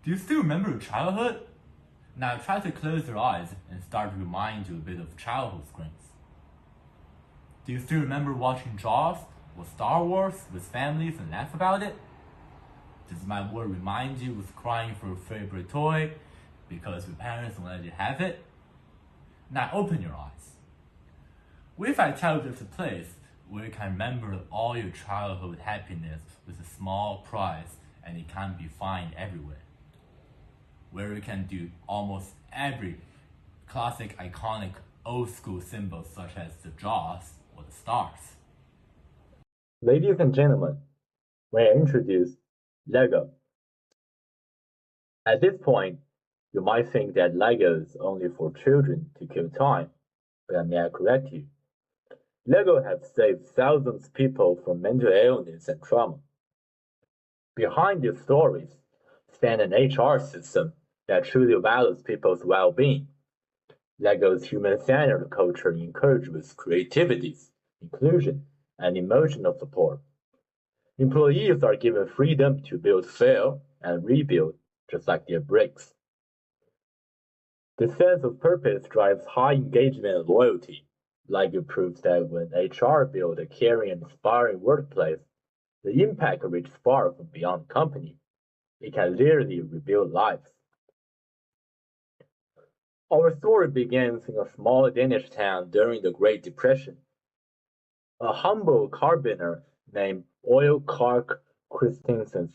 Do you still remember your childhood? Now try to close your eyes and start to remind you a bit of childhood screens. Do you still remember watching Jaws or Star Wars with families and laugh about it? Does my word remind you of crying for your favorite toy because your parents won't let you have it? Now open your eyes. What if I tell you there's a place where you can remember all your childhood happiness with a small prize and it can be found everywhere? Where you can do almost every classic, iconic, old school symbols such as the jaws or the stars. Ladies and gentlemen, may I introduce Lego. At this point, you might think that Lego is only for children to kill time, but may I correct you? Lego has saved thousands of people from mental illness and trauma. Behind these stories stand an HR system that truly values people's well-being. Lego's human-centered culture encourages creativity, inclusion, and emotional support. Employees are given freedom to build, fail, and rebuild, just like their bricks. The sense of purpose drives high engagement and loyalty. Lego proves that when HR builds a caring and inspiring workplace, the impact reaches far from beyond the company. It can literally rebuild lives. Our story begins in a small Danish town during the Great Depression. A humble carpenter named Oil Clark Christensen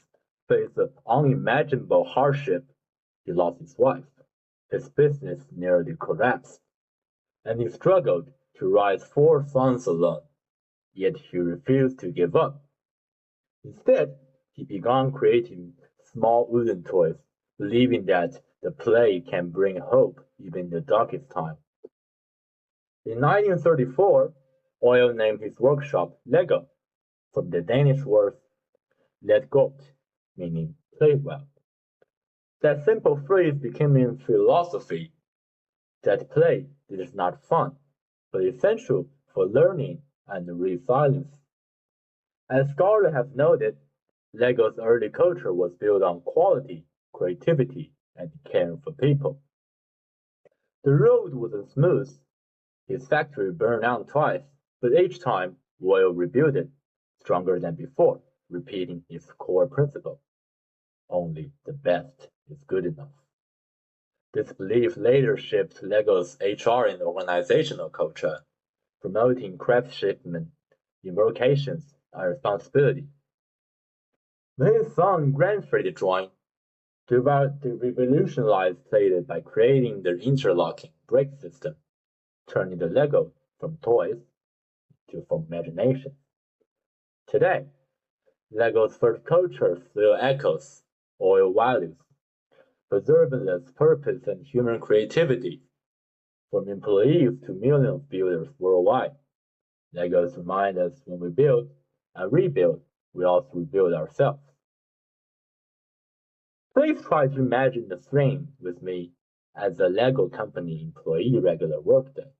faced an unimaginable hardship. He lost his wife, his business nearly collapsed, and he struggled to raise 4 sons alone. Yet he refused to give up. Instead, he began creating small wooden toys, believing that the play can bring hope even in the darkest time. In 1934, Oil named his workshop Lego, from the Danish word let godt, meaning play well. That simple phrase became a philosophy that play is not fun, but essential for learning and resilience. As scholars have noted, Lego's early culture was built on quality, creativity, and caring for people. The road wasn't smooth. His factory burned down twice, but each time Oil rebuilt it, stronger than before, repeating its core principle. Only the best is good enough. This belief later shaped Lego's HR and organizational culture, promoting craftsmanship, invocations, and responsibility. When his son Granfred joined, they revolutionized play by creating the interlocking brake system, turning the Lego from toys to from imagination. Today, Lego's first culture still echoes Oil values, preserving its purpose and human creativity. From employees to millions of builders worldwide, Legos remind us when we build and rebuild, we also rebuild ourselves. Please try to imagine the scene with me as a Lego company employee regular workday.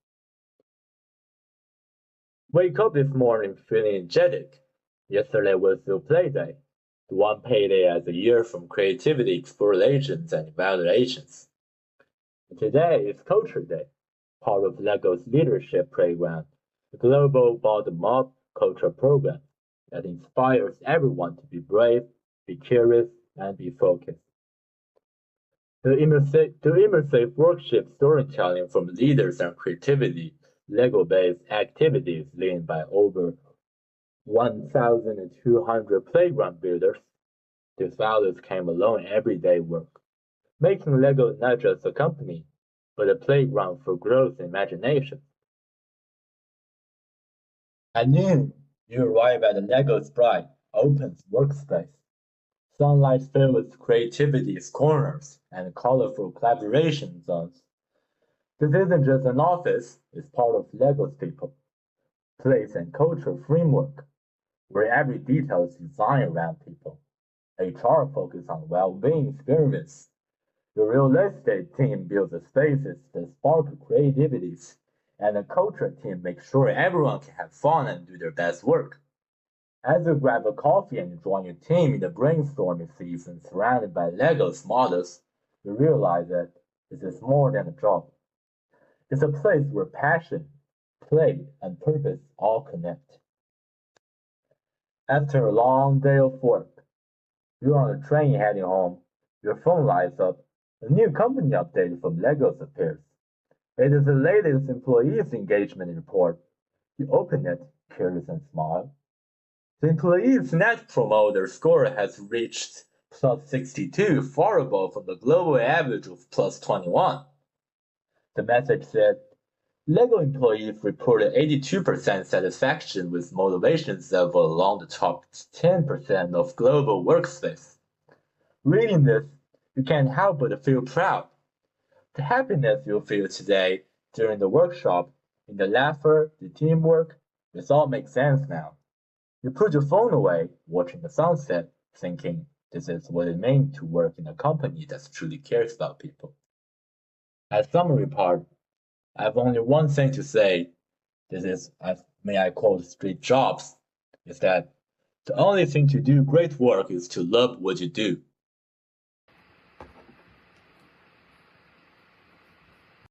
Wake up this morning feeling energetic. Yesterday was your play day, the one payday as a year from creativity explorations and evaluations. Today is Culture Day, part of Lego's leadership program, a global bottom-up culture program that inspires everyone to be brave, be curious, and be focused. The immersive workshop storytelling from leaders and creativity, Lego-based activities led by over 1,200 playground builders. These values came along everyday work, making Lego not just a company, but a playground for growth and imagination. At noon, you arrive at the Lego's bright, open workspace. Sunlight fills creativity's corners and colorful collaboration zones. This isn't just an office, it's part of Lego's people, place, and culture framework, where every detail is designed around people. HR focuses on well-being experiments. The real estate team builds the spaces that spark creativity, and the culture team makes sure everyone can have fun and do their best work. As you grab a coffee and join your team in the brainstorming season surrounded by Legos models, you realize that this is more than a job. It's a place where passion, play, and purpose all connect. After a long day of work, you're on a train heading home, your phone lights up, a new company update from Legos appears. It is the latest employees engagement report. You open it, curious and smile. The employees' net promoter score has reached plus 62, far above from the global average of plus 21. The message said, Lego employees reported 82% satisfaction with motivations level along the top 10% of global workspace. Reading this, you can't help but feel proud. The happiness you'll feel today during the workshop, in the laughter, the teamwork, this all makes sense now. You put your phone away, watching the sunset, thinking this is what it means to work in a company that truly cares about people. As summary part, I have only one thing to say. This is, as may I quote Steve Jobs, is that the only thing to do great work is to love what you do.